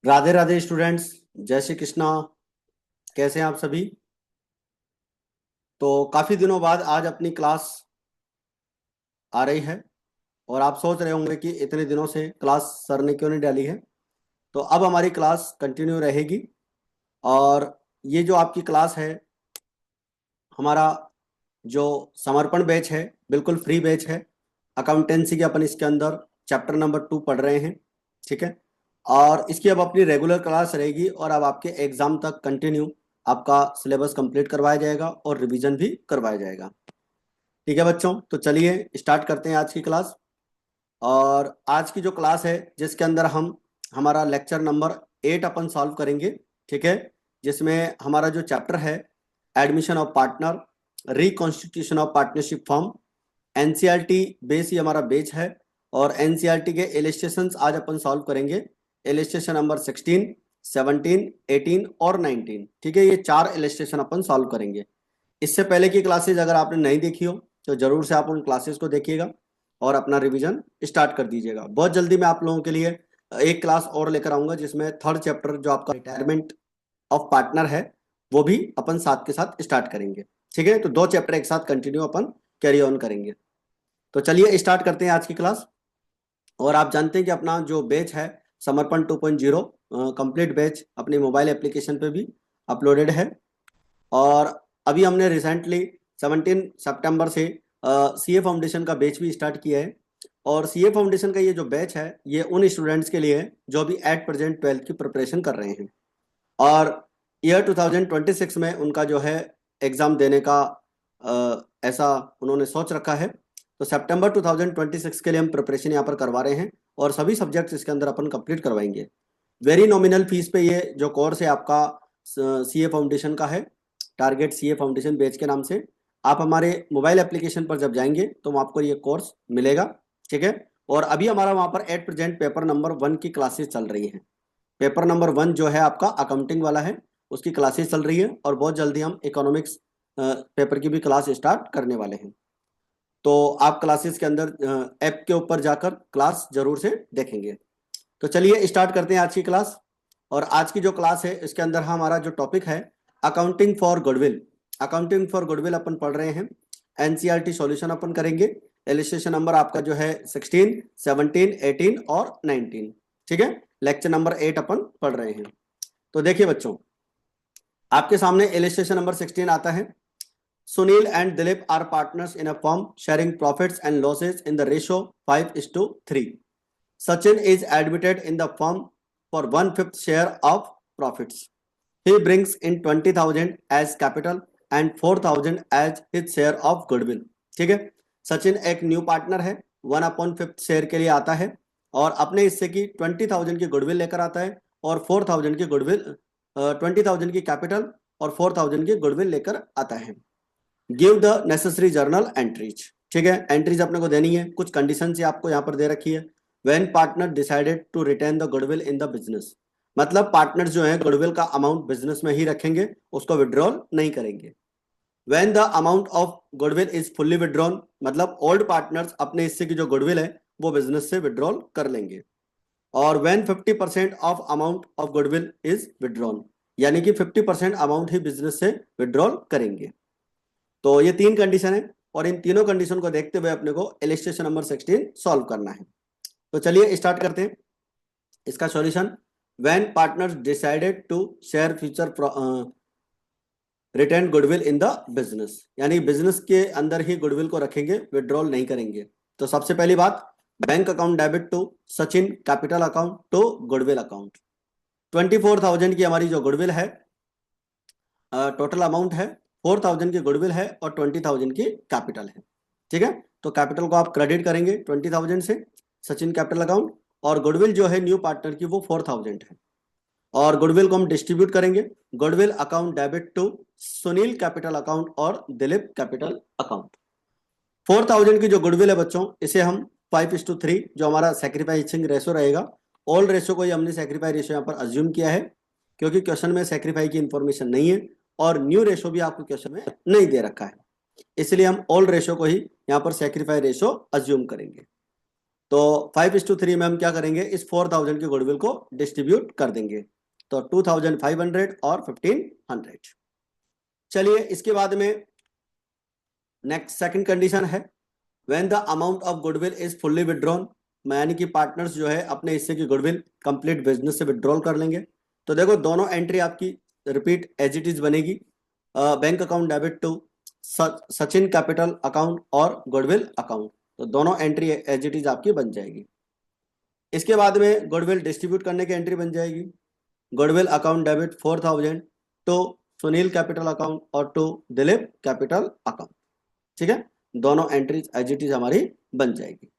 Radhe Radhe students. जय श्री कृष्णा। कैसे हैं आप सभी? तो काफी दिनों बाद आज अपनी क्लास आ रही है और आप सोच रहे होंगे कि इतने दिनों से क्लास सर ने क्यों नहीं डाली है। तो अब हमारी क्लास कंटिन्यू रहेगी और ये जो आपकी क्लास है, हमारा जो समर्पण बैच है, बिल्कुल फ्री बैच है। अकाउंटेंसी के अपन इसके अंदर चैप्टर नंबर 2 पढ़ रहे हैं। ठीक है। और इसकी अब अपनी रेगुलर क्लास रहेगी और अब आपके एग्जाम तक कंटिन्यू आपका सिलेबस कंप्लीट करवाया जाएगा और रिवीजन भी करवाया जाएगा। ठीक है बच्चों, तो चलिए स्टार्ट करते हैं आज की क्लास। और आज की जो क्लास है जिसके अंदर हम हमारा लेक्चर नंबर 8 अपन सॉल्व करेंगे। ठीक है। जिसमें हमारा जो चैप्टर है, admission of partner, reconstitution of partnership form, NCERT base ही हमारा बेच है। और एनसीईआरटी के इलस्ट्रेशंस आज अपन सॉल्व करेंगे। इलस्ट्रेशन नंबर 16, 17, 18 और 19। ठीक है, ये 4 इलस्ट्रेशन अपन सॉल्व करेंगे। इससे पहले की क्लासेज अगर आपने नहीं देखी हो तो जरूर से आप उन क्लासेस को देखिएगा और अपना रिवीजन स्टार्ट कर दीजिएगा। बहुत जल्दी मैं आप लोगों के लिए एक क्लास और लेकर आऊंगा जिसमें थर्ड चैप्टर जो आपका रिटायरमेंट ऑफ पार्टनर है वो भी अपन साथ के साथ स्टार्ट करेंगे। ठीक है, तो 2 चैप्टर एक साथ कंटिन्यू अपन कैरी ऑन करेंगे। तो चलिए स्टार्ट करते हैं आज की क्लास। और आप जानते हैं कि अपना जो बैच है समर्पण 2.0 कंप्लीट बैच अपने मोबाइल एप्लीकेशन पे भी अपलोडेड है। और अभी हमने रिसेंटली 17 सितंबर से सीए फाउंडेशन का बैच भी स्टार्ट किया है। और सीए फाउंडेशन का ये जो बैच है ये उन स्टूडेंट्स के लिए है जो अभी एट प्रेजेंट 12th की प्रिपरेशन कर रहे हैं। और ईयर 2026 में उनका जो है एग्ज़ाम देने का ऐसा उन्होंने सोच रखा है। तो सितंबर 2026 के लिए हम प्रिपरेशन यहाँ पर करवा रहे हैं और सभी सब्जेक्ट्स इसके अंदर अपन कंप्लीट करवाएंगे। वेरी नॉमिनल फीस पे ये जो कोर्स है आपका सीए फाउंडेशन का है, टारगेट सीए फाउंडेशन बैच के नाम से। आप हमारे मोबाइल एप्लीकेशन पर जब जाएंगे तो आपको ये कोर्स मिलेगा। ठीक है। और अभी हमारा वहाँ पर एट प्रेजेंट पेपर नंबर 1 की क्लासेस चल रही हैं। पेपर नंबर 1 जो है आपका अकाउंटिंग वाला है, उसकी क्लासेस चल रही है और बहुत जल्दी हम इकोनॉमिक्स पेपर की भी क्लास स्टार्ट करने वाले हैं। तो आप क्लासेस के अंदर ऐप के ऊपर जाकर क्लास जरूर से देखेंगे। तो चलिए स्टार्ट करते हैं आज की क्लास। और आज की जो क्लास है इसके अंदर हमारा जो टॉपिक है accounting for goodwill. Accounting for goodwill अपन पढ़ रहे हैं। एनसीईआरटी सॉल्यूशन अपन करेंगे। इलस्ट्रेशन नंबर आपका जो है 16, 17, 18 और 19। ठीक है, लेक्चर नंबर 8 अपन पढ़ रहे हैं। तो देखिए बच्चों, आपके सामने इलस्ट्रेशन नंबर 16 आता है। Sunil and Dilip are partners in a firm sharing profits and losses in the ratio 5:3। Sachin is admitted in the firm for 1/5 share of profits. He brings in 20,000 as capital and 4,000 as his share of goodwill. ठीक है, सचिन एक new partner है, 1/5 share के लिए आता है और अपने हिस्से की 20,000 की गुडविल लेकर आता है और 4,000 की गुडविल 20,000 की कैपिटल और 4,000 की गुडविल लेकर आता है। Give the necessary journal entries. ठीक है, एंट्रीज अपने को देनी है। कुछ कंडीशन से आपको यहाँ पर दे रखी है। When partner decided to retain the goodwill in the business, मतलब पार्टनर्स जो है गुडविल का अमाउंट बिजनेस में ही रखेंगे, उसको विड्रॉल नहीं करेंगे। When the amount of goodwill is fully withdrawn, मतलब ओल्ड पार्टनर्स अपने हिस्से की जो गुडविल है वो बिजनेस से विड्रॉल कर लेंगे। और when 50% of amount of goodwill is withdrawn, यानी कि 50% अमाउंट ही बिजनेस से विड्रॉल करेंगे। तो ये 3 कंडीशन है और इन तीनों कंडीशन को देखते हुए अपने को इलस्ट्रेशन नंबर 16 सॉल्व करना है। तो चलिए स्टार्ट करते हैं इसका solution. When partners decided to share future retain goodwill in the business, यानी बिजनेस के अंदर ही गुडविल को रखेंगे, विड्रॉल नहीं करेंगे। तो सबसे पहली बात, bank account debit to Sachin, capital account to goodwill account. 24,000 की हमारी जो गुडविल है, टोटल अमाउंट है 4,000 की गुडविल है और 20,000 की कैपिटल है। ठीक है, तो कैपिटल को आप क्रेडिट करेंगे 20,000 से सचिन कैपिटल अकाउंट, और गुडविल जो है न्यू पार्टनर की वो 4,000 है। और गुडविल को हम डिस्ट्रीब्यूट करेंगे, goodwill account debit to Sunil capital account और दिलीप कैपिटल अकाउंट। 4,000 की जो गुडविल है बच्चों, इसे हम 5:3 जो हमारा सेक्रीफाइसिंग रेशो रहेगा, ओल्ड रेशो को ही हमने सेक्रीफाई रेशो यहाँ पर अज्यूम किया है क्योंकि क्वेश्चन में सेक्रीफाई की इंफॉर्मेशन नहीं है और न्यू रेशो भी आपको क्वेश्चन में नहीं दे रखा है, इसलिए हम ओल्ड रेशो को ही यहाँ पर सेक्रीफाई रेशो अज्यूम करेंगे। तो 5:3 में हम क्या करेंगे, इस 4000 की गुडविल को डिस्ट्रीब्यूट कर देंगे। तो 2500 और 1500। चलिए इसके बाद में नेक्स्ट सेकंड कंडीशन है, when the amount of goodwill is fully withdrawn, यानी कि पार्टनर्स जो है अपने हिस्से की गुडविल कंप्लीट बिजनेस से विड्रॉल कर लेंगे। तो देखो दोनों एंट्री आपकी रिपीट एज इट इज बनेगी। Bank account debit to Sachin capital account और गुडविल अकाउंट, तो दोनों एंट्री एज इट इज आपकी बन जाएगी। इसके बाद में गुडविल डिस्ट्रीब्यूट करने की एंट्री बन जाएगी, goodwill account debit 4000 to Sunil capital account और टू दिलीप कैपिटल अकाउंट। ठीक है, दोनों एंट्रीज एज इट इज हमारी बन जाएगी।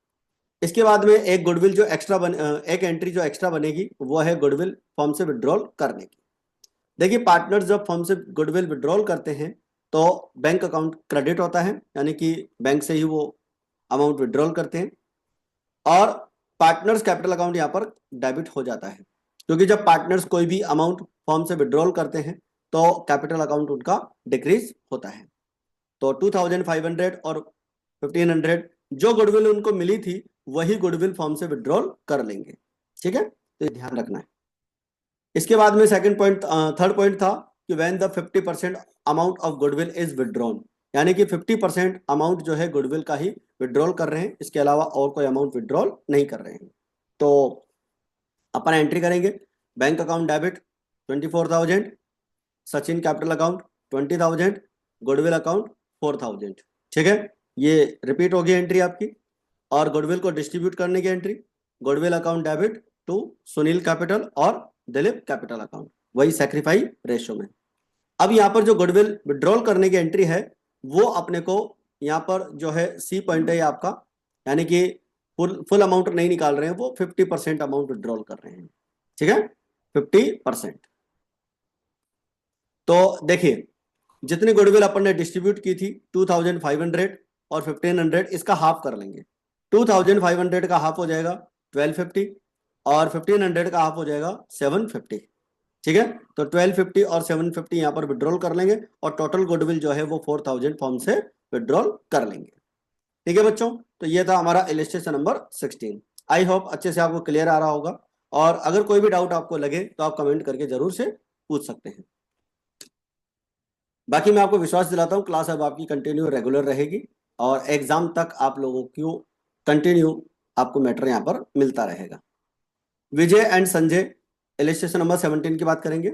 इसके बाद में एक गुडविल जो एक एंट्री जो एक्स्ट्रा बनेगी वो है गुडविल फर्म से विड्रॉल करने की। देखिए पार्टनर्स जब फर्म से गुडविल विड्रॉल करते हैं तो बैंक अकाउंट क्रेडिट होता है, यानी कि बैंक से ही वो अमाउंट विड्रॉल करते हैं, और पार्टनर्स कैपिटल अकाउंट यहाँ पर डेबिट हो जाता है, क्योंकि जब पार्टनर्स कोई भी अमाउंट फर्म से विड्रॉल करते हैं तो कैपिटल अकाउंट उनका डिक्रीज होता है। तो 2500 और 1500 जो गुडविल उनको मिली थी वही गुडविल फर्म से विड्रॉल कर लेंगे। ठीक है, तो ये ध्यान रखना है। इसके बाद में थर्ड पॉइंट था कि when the 50% amount of goodwill is withdrawn, यानी कि 50% अमाउंट जो है गुडविल का ही विड्रॉल कर रहे हैं, इसके अलावा और कोई अमाउंट विड्रॉल नहीं कर रहे हैं। तो अपन एंट्री करेंगे, bank account debit 24,000, Sachin capital account 20,000, goodwill account 4,000। ठीक है, ये रिपीट होगी एंट्री आपकी। और गुडविल को डिस्ट्रीब्यूट करने की entry, goodwill account debit to Sunil capital और दिलीप कैपिटल अकाउंट, वही सैक्रिफाई रेशो में। अब यहाँ पर जो गुडविल विड्रॉल करने की एंट्री है वो अपने को यहाँ पर जो है सी पॉइंट है आपका, यानी कि फुल अमाउंट नहीं निकाल रहे हैं, वो 50% अमाउंट विड्रॉल कर रहे हैं। ठीक है, 50%। तो देखिए जितनी गुडविल अपन ने डिस्ट्रीब्यूट की थी 2500 और 1500, इसका हाफ कर लेंगे। 2500 का हाफ हो जाएगा 1250 और 1500 का हाफ हो जाएगा 750। ठीक है, तो 1250 और 750 यहां पर विड्रॉल कर लेंगे और टोटल गुडविल जो है वो 4000 फॉर्म से विड्रॉल कर लेंगे। ठीक है बच्चों, तो ये था हमारा इलस्ट्रेशन नंबर 16। आई होप अच्छे से आपको क्लियर आ रहा होगा, और अगर कोई भी डाउट आपको लगे तो आप कमेंट करके जरूर से पूछ सकते हैं। बाकी मैं आपको विश्वास दिलाता हूँ क्लास अब आपकी कंटिन्यू रेगुलर रहेगी और एग्जाम तक आप लोगों को कंटिन्यू आपको मैटर यहाँ पर मिलता रहेगा। Vijay and Sanjay, illustration number 17 की बात करेंगे।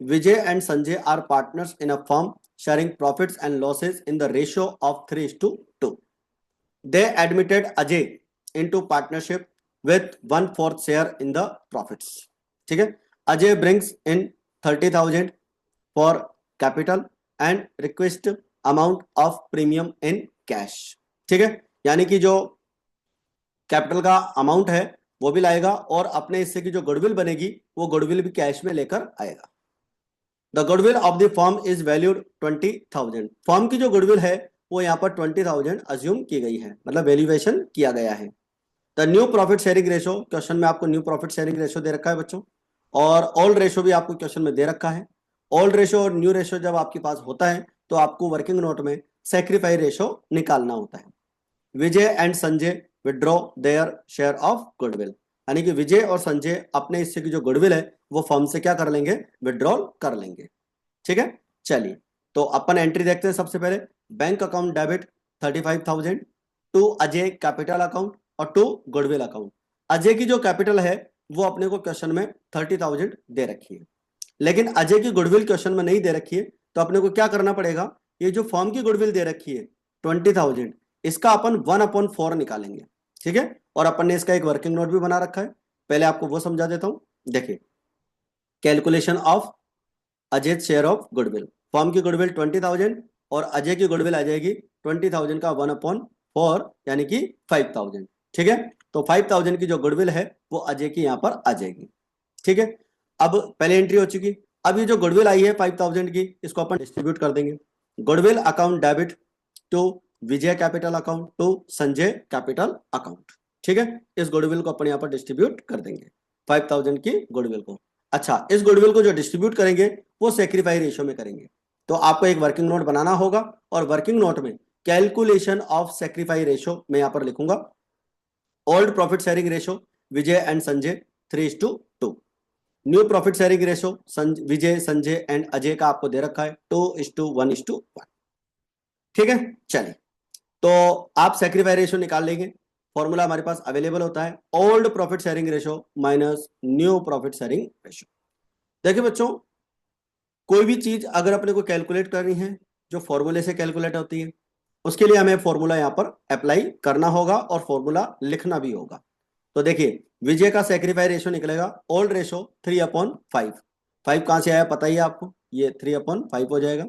Vijay and Sanjay are partners in a firm sharing profits and losses in the ratio of 3:2। They admitted Ajay into partnership with 1/4 share in the profits. ठीक है, Ajay brings in 30,000 for capital and request amount of premium in cash. ठीक है, यानी कि जो capital का amount है वो भी लाएगा और अपने हिस्से की जो गुडविल बनेगी वो गुडविल भी कैश में लेकर आएगा। The goodwill of the firm is valued 20,000। Firm की जो गुडविल है वो यहाँ पर 20,000 अज्यूम की गई है, मतलब वैल्यूएशन किया गया है। The new profit sharing ratio, question में आपको न्यू प्रॉफिट शेयरिंग रेशो दे रखा है बच्चों, और ओल्ड रेशो भी आपको क्वेश्चन में दे रखा है। ओल्ड रेशो और न्यू रेशो जब आपके पास होता है तो आपको वर्किंग नोट में सैक्रिफाई रेशो निकालना होता है। Vijay and Sanjay withdraw their share of goodwill, यानी कि विजय और संजय अपने हिस्से की जो गुडविल है वो फर्म से क्या कर लेंगे, विड्रॉल कर लेंगे। ठीक है, चलिए तो अपन एंट्री देखते हैं। सबसे पहले bank account debit 35,000 to Ajay capital account और टू गुडविल अकाउंट। अजय की जो कैपिटल है वो अपने को क्वेश्चन में 30,000 दे रखी है, लेकिन अजय की गुडविल क्वेश्चन में नहीं दे रखी है, तो अपने को क्या करना पड़ेगा, ये जो फर्म की गुडविल दे रखी है 20,000, इसका अपन 1/4 निकालेंगे। ठीक है, और अपन ने इसका एक वर्किंग नोट भी बना रखा है, पहले आपको वो समझा देता हूं। देखिए calculation of Ajay share of goodwill, firm की गुडविल 20,000 और अजय की गुडविल आ जाएगी 20,000 का 1/4 यानी कि 5,000। ठीक है, तो 5,000 की जो गुडविल है वो अजय की यहां पर आ जाएगी। ठीक है, अब पहले एंट्री हो चुकी, अब ये जो गुडविल आई है 5,000 की, इसको अपन डिस्ट्रीब्यूट कर देंगे। Goodwill account debit to Vijay capital account to Sanjay capital account. ठीक है, इस गुडविल को अपन यहाँ पर डिस्ट्रीब्यूट कर देंगे 5,000 की गुडविल को। अच्छा, इस गुडविल को जो डिस्ट्रीब्यूट करेंगे वो सैक्रिफाई रेशियो में करेंगे, तो आपको एक वर्किंग नोट बनाना होगा और वर्किंग नोट में कैलकुलेशन ऑफ सैक्रिफाई रेशियो मैं यहाँ पर लिखूंगा। Old profit sharing ratio Vijay and Sanjay 3:2। New profit sharing ratio Vijay Sanjay and Ajay का आपको दे रखा है 2:1:1। ठीक है, चलिए तो आप सेक्रीफाई रेशो निकाल लेंगे। फॉर्मूला हमारे पास अवेलेबल होता है old profit sharing ratio minus new profit sharing ratio. देखिए बच्चों, कोई भी चीज अगर अपने को कैलकुलेट करनी है जो फॉर्मूले से कैलकुलेट होती है, उसके लिए हमें फॉर्मूला यहां पर अप्लाई करना होगा और फॉर्मूला लिखना भी होगा। तो देखिए, विजय का सेक्रीफाई रेशो निकलेगा ओल्ड रेशो 3/5। 5 कहां से आया पता ही है आपको, ये 3/5 हो जाएगा।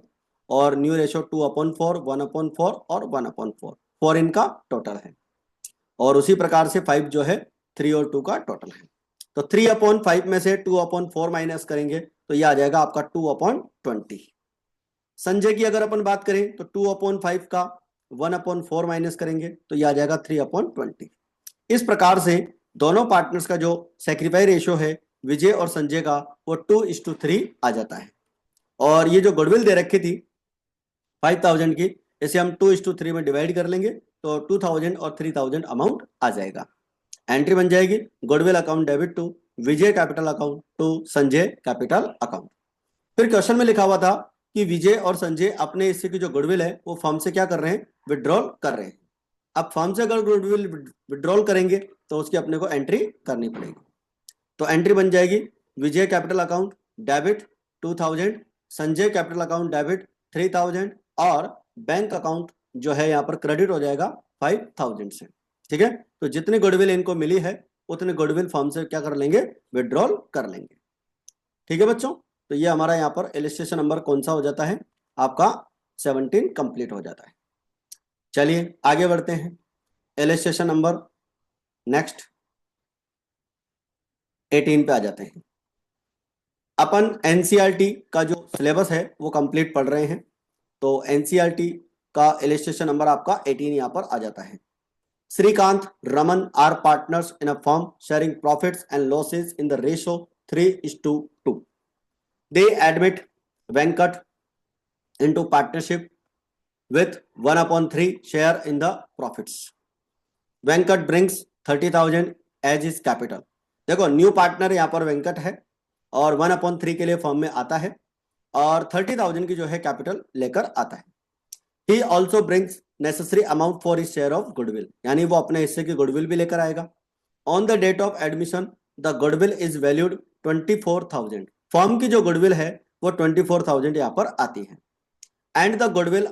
और न्यू रेशो 2/4, 1/4 और 1/4, 4 इनका टोटल है। और उसी प्रकार से 5 जो है 3 और 2 का टोटल है। तो 3/5 में से 2/4 माइनस करेंगे तो ये आ जाएगा आपका 2/20। संजय की अगर अपन बात करें तो 2/5 का 1/4 माइनस करेंगे तो ये आ जाएगा 3/20। इस प्रकार से दोनों पार्टनर्स का जो सेक्रीफाई रेशियो है विजय और संजय का, वो 2:3 आ जाता है। और ये जो गुडविल दे रखी थी 5000 की, इसे हम 2:3 में डिवाइड कर लेंगे तो 2000 और 3000 अमाउंट आ जाएगा। एंट्री बन जाएगी goodwill account debit to Vijay capital account to Sanjay capital account. फिर क्वेश्चन में लिखा हुआ था कि विजय और संजय अपने हिस्से की जो गुडविल है वो फर्म से क्या कर रहे हैं, विड्रॉल कर रहे हैं। अब फर्म से अगर गुडविल विड्रॉल करेंगे तो उसकी अपने को एंट्री करनी पड़ेगी। तो एंट्री बन जाएगी Vijay capital account debit 2000, Sanjay capital account debit 3000 और बैंक अकाउंट जो है यहाँ पर क्रेडिट हो जाएगा 5000 से। ठीक है, तो जितनी गुडविल इनको मिली है उतनी गुडविल फर्म से क्या कर लेंगे, विड्रॉल कर लेंगे। ठीक है बच्चों, तो ये हमारा यहाँ पर इलस्ट्रेशन नंबर कौन सा हो जाता है, आपका 17 कंप्लीट हो जाता है। चलिए आगे बढ़ते हैं। इलस्ट्रेशन नंबर नेक्स्ट 18 पे आ जाते हैं। अपन एनसीईआरटी का जो सिलेबस है वो कंप्लीट पढ़ रहे हैं। तो एनसीईआरटी का इलस्ट्रेशन नंबर आपका 18 यहाँ पर आ जाता है। Shrikant Raman are partners in a firm sharing profits and losses in the ratio 3:2। They admit Venkat into partnership with 1/3 share in the profits. Venkat brings 30,000 as his capital। देखो न्यू पार्टनर यहाँ पर वेंकट है और 1/3 के लिए फर्म में आता है और 30,000 की जो है कैपिटल लेकर आता है। He also brings necessary amount for his share of goodwill, यानी वो अपने हिस्से की गुडविल भी लेकर आएगा। On the date of admission the goodwill is valued 24,000। Firm की जो गुडविल है वो 24,000 यहाँ पर आती है। And the goodwill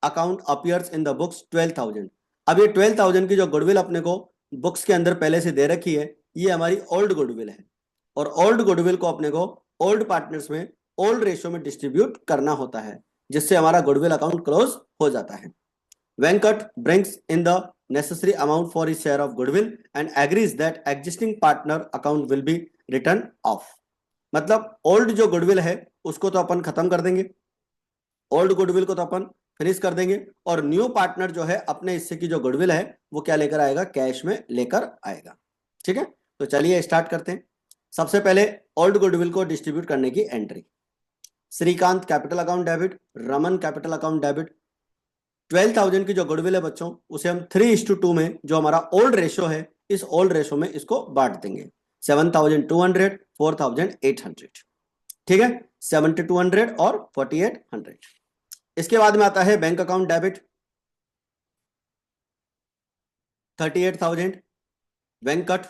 account appears in the books 12,000। अब ये 12,000 की जो गुडविल अपने को बुक्स के अंदर पहले से दे रखी है, ये हमारी ओल्ड गुडविल है और ओल्ड गुडविल को अपने को ओल्ड पार्टनर्स में ओल्ड रेशियो में डिस्ट्रीब्यूट करना होता है, जिससे हमारा गुडविल अकाउंट क्लोज हो जाता है। Venkat brings in the necessary amount for his share of goodwill and agrees that existing partner account will be written off. मतलब ओल्ड जो गुडविल है उसको तो अपन खत्म कर देंगे, ओल्ड गुडविल को तो अपन फिनिश कर देंगे और न्यू पार्टनर जो है अपने हिस्से की जो गुडविल है वो क्या लेकर आएगा, कैश में लेकर आएगा। ठीक है, तो चलिए स्टार्ट करते हैं। सबसे पहले ओल्ड गुडविल को डिस्ट्रीब्यूट करने की entry. Shrikant capital account debit, Raman capital account debit. 12,000 की जो गुडविल है बच्चों उसे हम 3:2 में, जो हमारा ओल्ड रेशो है, इस ओल्ड रेशो में इसको बांट देंगे। 7,200, 4,800। ठीक है, 7,200 और 4,800। इसके बाद में आता है bank account debit 38,000, Venkat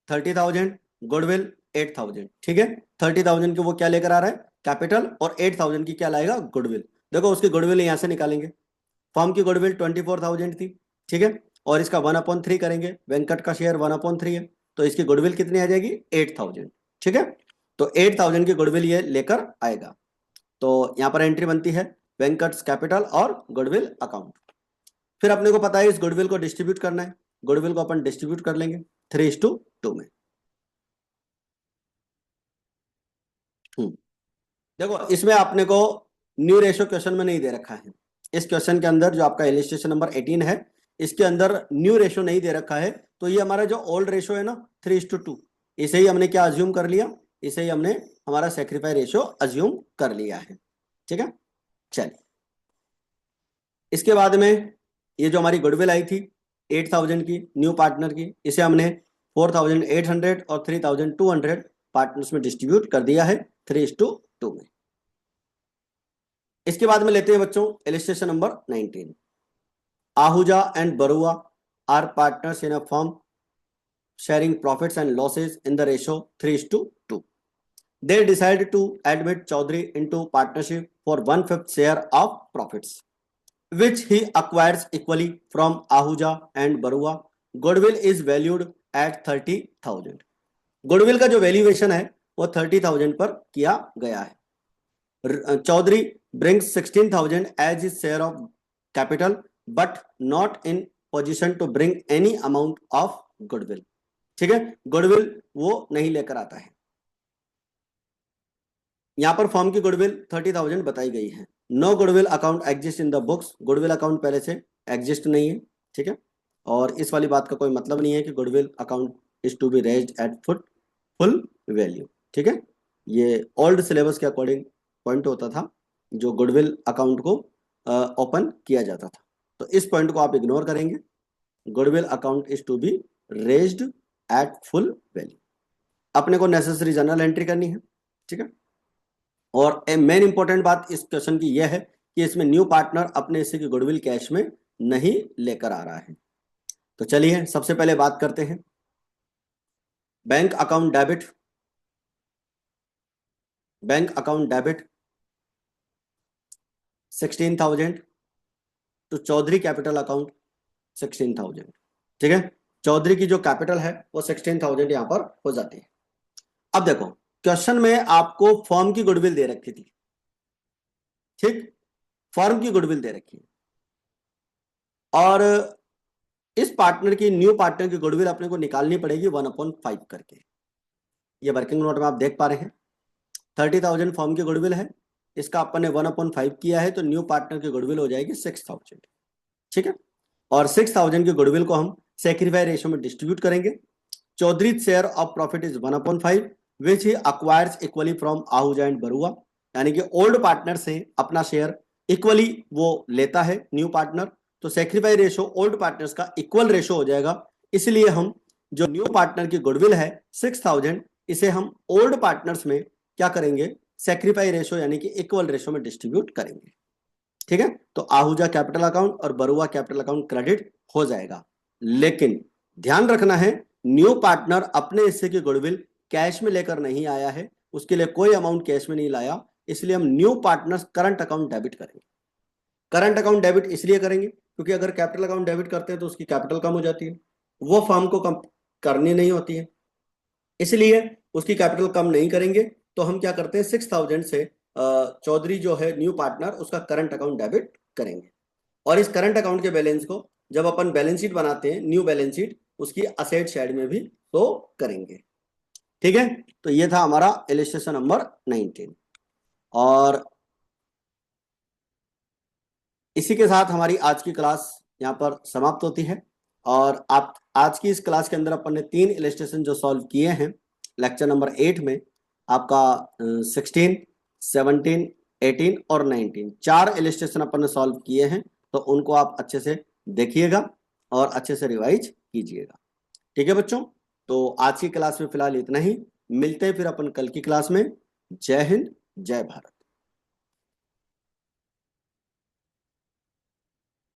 30,000, goodwill 8,000। ठीक है, 30,000 की वो क्या लेकर आ रहा है, कैपिटल, और 8,000 की क्या लाएगा, गुडविल। देखो उसकी गुडविल यहां से निकालेंगे। फर्म की गुडविल 24,000 थी। ठीक है, और इसका 1/3 करेंगे, वेंकट का शेयर 1/3 है, तो इसकी गुडविल कितनी आ जाएगी, 8,000। ठीक है, तो 8,000 की गुडविल ये लेकर आएगा। तो यहां पर एंट्री बनती है वेंकट्स कैपिटल और गुडविल अकाउंट। फिर अपने को पता है इस गुडविल को डिस्ट्रीब्यूट करना है, गुडविल को अपन डिस्ट्रीब्यूट कर लेंगे 3:2 में। देखो इसमें आपने को न्यू रेशो क्वेश्चन में नहीं दे रखा है। इस क्वेश्चन के अंदर जो आपका इलस्ट्रेशन नंबर 18 है, इसके अंदर न्यू रेशो नहीं दे रखा है। तो ये हमारा जो ओल्ड रेशो है ना 3:2, इसे ही हमने क्या अज्यूम कर लिया, इसे ही हमने हमारा सेक्रीफाई रेशो अज्यूम कर लिया है। ठीक है, चलिए इसके बाद में ये जो हमारी गुडविल आई थी 8,000 की न्यू पार्टनर की, इसे हमने 4,800 और 3,200 पार्टनर्स में डिस्ट्रीब्यूट कर दिया है 3:2 में। इसके बाद में लेते हैं बच्चों illustration number 19। Ahuja and Barua are partners in a firm sharing profits and losses in the ratio 3:2. They decided to admit Chaudhary into partnership for 1/5 share of profits, which he acquires equally from Ahuja and Barua. Goodwill is valued at 30,000. Goodwill का जो valuation है वो 30,000 पर किया गया है। Chaudhary brings 16,000 as his share of capital, but not in position to bring any amount of goodwill. ठीक है, गुडविल वो नहीं लेकर आता है। यहां पर फर्म की गुडविल 30,000 बताई गई है। No goodwill account exist in the books, goodwill account पहले से एग्जिस्ट नहीं है। ठीक है, और इस वाली बात का कोई मतलब नहीं है कि goodwill account is to be raised at full value. ठीक है, ये ओल्ड सिलेबस के अकॉर्डिंग पॉइंट होता था जो गुडविल अकाउंट को ओपन किया जाता था, तो इस पॉइंट को आप इग्नोर करेंगे। Goodwill account is to be raised at full value. अपने को नेसेसरी जर्नल एंट्री करनी है। ठीक है, और मेन इंपॉर्टेंट बात इस क्वेश्चन की यह है कि इसमें न्यू पार्टनर अपने हिस्से की गुडविल कैश में नहीं लेकर आ रहा है। तो चलिए सबसे पहले बात करते हैं bank account debit. Bank account debit 16,000 तो चौधरी कैपिटल अकाउंट 16,000। ठीक है, चौधरी की जो कैपिटल है वो 16,000 यहां पर हो जाती है। अब देखो क्वेश्चन में आपको फर्म की गुडविल दे रखी थी। ठीक, फर्म की गुडविल दे रखी है और इस पार्टनर की न्यू पार्टनर की गुडविल अपने को निकालनी पड़ेगी 1/5 करके। ये वर्किंग नोट में आप देख पा रहे हैं 30,000 फर्म की गुडविल है, इसका अपन ने 1/5 किया है तो न्यू पार्टनर की गुडविल हो जाएगी 6,000। ठीक है, और 6,000 की गुडविल को हम सेक्रीफाई रेशियो में डिस्ट्रीब्यूट करेंगे। Chaudhary share of profit is 1/5 which he acquires equally from Ahuja and Barua, यानी कि ओल्ड पार्टनर से अपना शेयर इक्वली वो लेता है न्यू पार्टनर, तो सेक्रीफाई रेशियो ओल्ड पार्टनर्स का इक्वल रेशियो हो जाएगा। इसलिए हम जो न्यू पार्टनर की गुडविल है 6,000, इसे हम ओल्ड पार्टनर्स में क्या करेंगे, सेक्रीफाई रेशियो यानी कि इक्वल रेशियो में डिस्ट्रीब्यूट करेंगे। ठीक है, तो आहूजा कैपिटल अकाउंट और बरुआ कैपिटल अकाउंट क्रेडिट हो जाएगा। लेकिन ध्यान रखना है न्यू पार्टनर अपने हिस्से की गुडविल कैश में लेकर नहीं आया है, उसके लिए कोई अमाउंट कैश में नहीं लाया, इसलिए हम new partners current account debit करेंगे। करंट अकाउंट डेबिट इसलिए करेंगे क्योंकि अगर कैपिटल अकाउंट डेबिट करते हैं तो उसकी कैपिटल कम हो जाती है, वो फर्म को कम करनी नहीं होती है, इसलिए उसकी कैपिटल कम नहीं करेंगे। तो हम क्या करते हैं 6,000 से चौधरी जो है न्यू पार्टनर उसका करंट अकाउंट डेबिट करेंगे, और इस करंट अकाउंट के बैलेंस को जब अपन बैलेंस शीट बनाते हैं न्यू बैलेंस शीट, उसकी असेट साइड में भी शो करेंगे। ठीक है, तो ये था हमारा इलस्ट्रेशन नंबर 19, और इसी के साथ हमारी आज की क्लास यहाँ पर समाप्त होती है। और आप आज की इस क्लास के अंदर अपन ने 3 इलस्ट्रेशन जो सॉल्व किए हैं लेक्चर नंबर 8 में, आपका 16, 17, 18 और 19 4 इलस्ट्रेशन अपन ने सॉल्व किए हैं, तो उनको आप अच्छे से देखिएगा और अच्छे से रिवाइज कीजिएगा। ठीक है बच्चों, तो आज की क्लास में फिलहाल इतना ही, मिलते हैं फिर अपन कल की क्लास में। जय हिंद, जय भारत।